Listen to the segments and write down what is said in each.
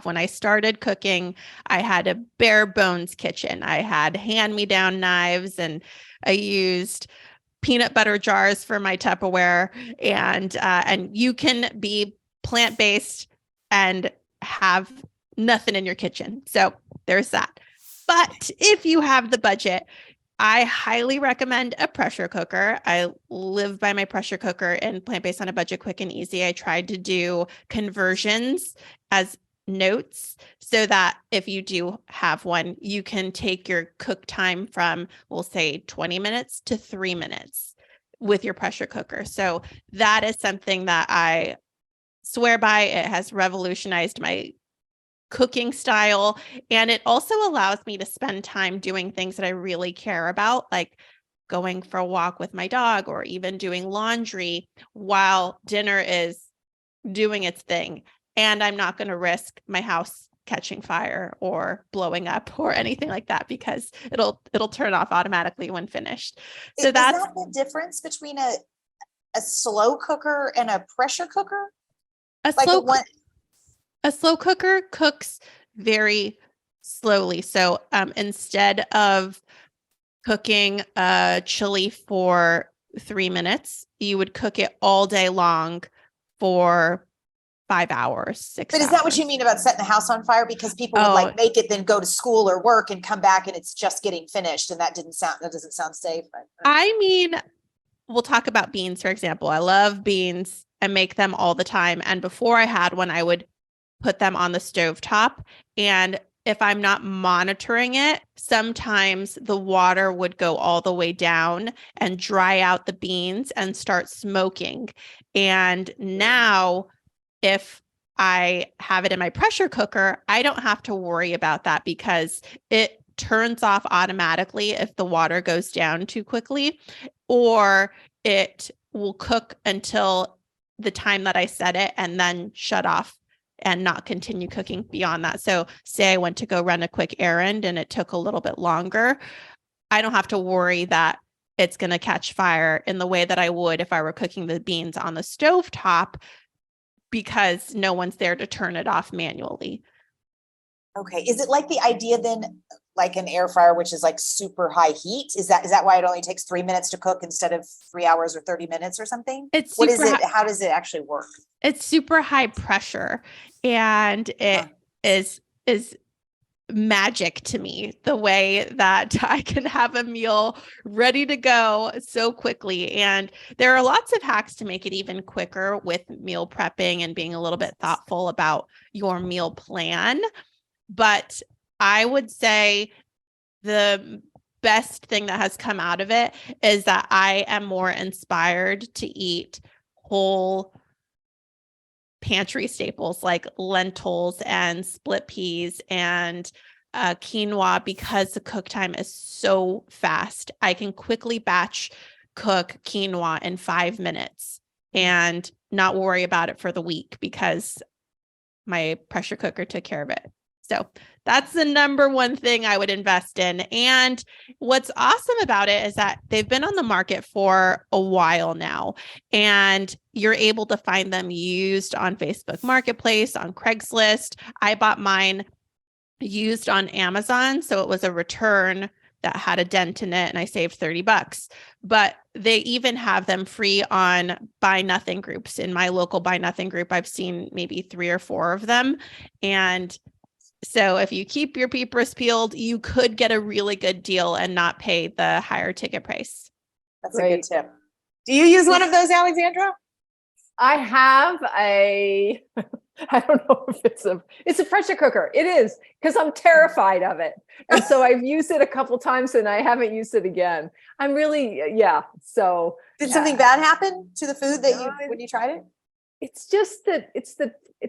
When I started cooking, I had a bare bones kitchen. I had hand-me-down knives, and I used peanut butter jars for my Tupperware. And you can be plant-based and have nothing in your kitchen. So there's that. But if you have the budget, I highly recommend a pressure cooker. I live by my pressure cooker and plant-based on a budget, quick and easy. I tried to do conversions as notes so that if you do have one, you can take your cook time from, we'll say 20 minutes to 3 minutes with your pressure cooker. So that is something that I swear by. It has revolutionized my cooking style. And it also allows me to spend time doing things that I really care about, like going for a walk with my dog or even doing laundry while dinner is doing its thing. And I'm not going to risk my house catching fire or blowing up or anything like that, because it'll turn off automatically when finished. So that's that the difference between a slow cooker and a pressure cooker? A slow cooker cooks very slowly. So instead of cooking a chili for 3 minutes, you would cook it all day long for 5 hours, 6 hours. But is that what you mean about setting the house on fire? Because people would like make it, then go to school or work and come back and it's just getting finished. And that doesn't sound safe. I mean, we'll talk about beans, for example. I love beans. I make them all the time. And before I had one, I would put them on the stovetop. And if I'm not monitoring it, sometimes the water would go all the way down and dry out the beans and start smoking. And now, if I have it in my pressure cooker, I don't have to worry about that because it turns off automatically if the water goes down too quickly, or it will cook until the time that I set it and then shut off and not continue cooking beyond that. So say I went to go run a quick errand and it took a little bit longer, I don't have to worry that it's going to catch fire in the way that I would if I were cooking the beans on the stovetop, because no one's there to turn it off manually. Okay. Is it like the idea then, like an air fryer, which is like super high heat? Is that why it only takes 3 minutes to cook instead of 3 hours or 30 minutes or something? What is it? How does it actually work? It's super high pressure, and it is magic to me, the way that I can have a meal ready to go so quickly. And there are lots of hacks to make it even quicker with meal prepping and being a little bit thoughtful about your meal plan. But I would say the best thing that has come out of it is that I am more inspired to eat whole pantry staples like lentils and split peas and quinoa, because the cook time is so fast. I can quickly batch cook quinoa in 5 minutes and not worry about it for the week because my pressure cooker took care of it. So that's the number one thing I would invest in. And what's awesome about it is that they've been on the market for a while now, and you're able to find them used on Facebook Marketplace, on Craigslist. I bought mine used on Amazon. So it was a return that had a dent in it and I saved $30. But they even have them free on Buy Nothing groups. In my local Buy Nothing group, I've seen maybe 3 or 4 of them. And so if you keep your peepers peeled, you could get a really good deal and not pay the higher ticket price. That's a good tip. Do you use one of those, Alexandra? I have I don't know if it's a pressure cooker. It is, because I'm terrified of it. And so I've used it a couple times and I haven't used it again. I'm really, So did something bad happen to the food that when you tried it? It's just that it's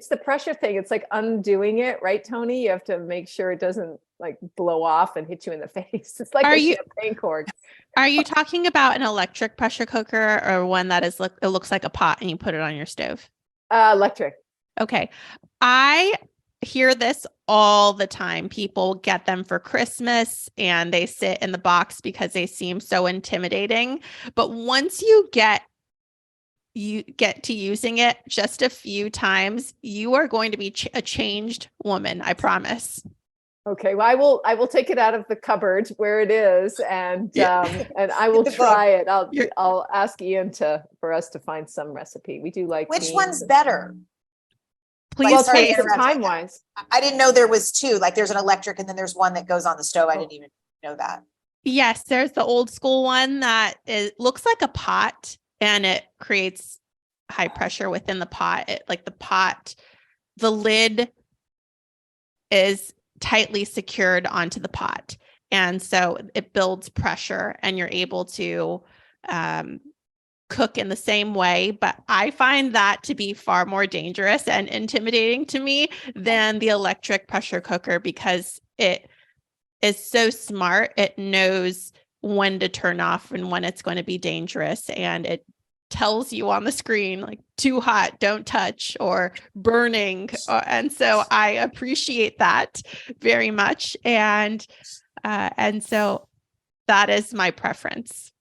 the pressure thing. It's like undoing it, right, Toni? You have to make sure it doesn't like blow off and hit you in the face. It's like champagne cork. Are you talking about an electric pressure cooker or one that is it looks like a pot and you put it on your stove? Electric. Okay. I hear this all the time. People get them for Christmas and they sit in the box because they seem so intimidating. But once you get you get to using it just a few times, you are going to be a changed woman. I promise. Okay, well, I will take it out of the cupboard where it is, and I will try it. I'll ask Ian for us to find some recipe. We do like which one's better? Please, well, time wise. I didn't know there was two. Like, there's an electric, and then there's one that goes on the stove. I didn't even know that. Yes, there's the old school one that looks like a pot, and it creates high pressure within the pot. The lid is tightly secured onto the pot. And so it builds pressure, and you're able to cook in the same way. But I find that to be far more dangerous and intimidating to me than the electric pressure cooker, because it is so smart. It knows when to turn off and when it's going to be dangerous. And it tells you on the screen, like, too hot, don't touch, or burning. And so I appreciate that very much. And so that is my preference.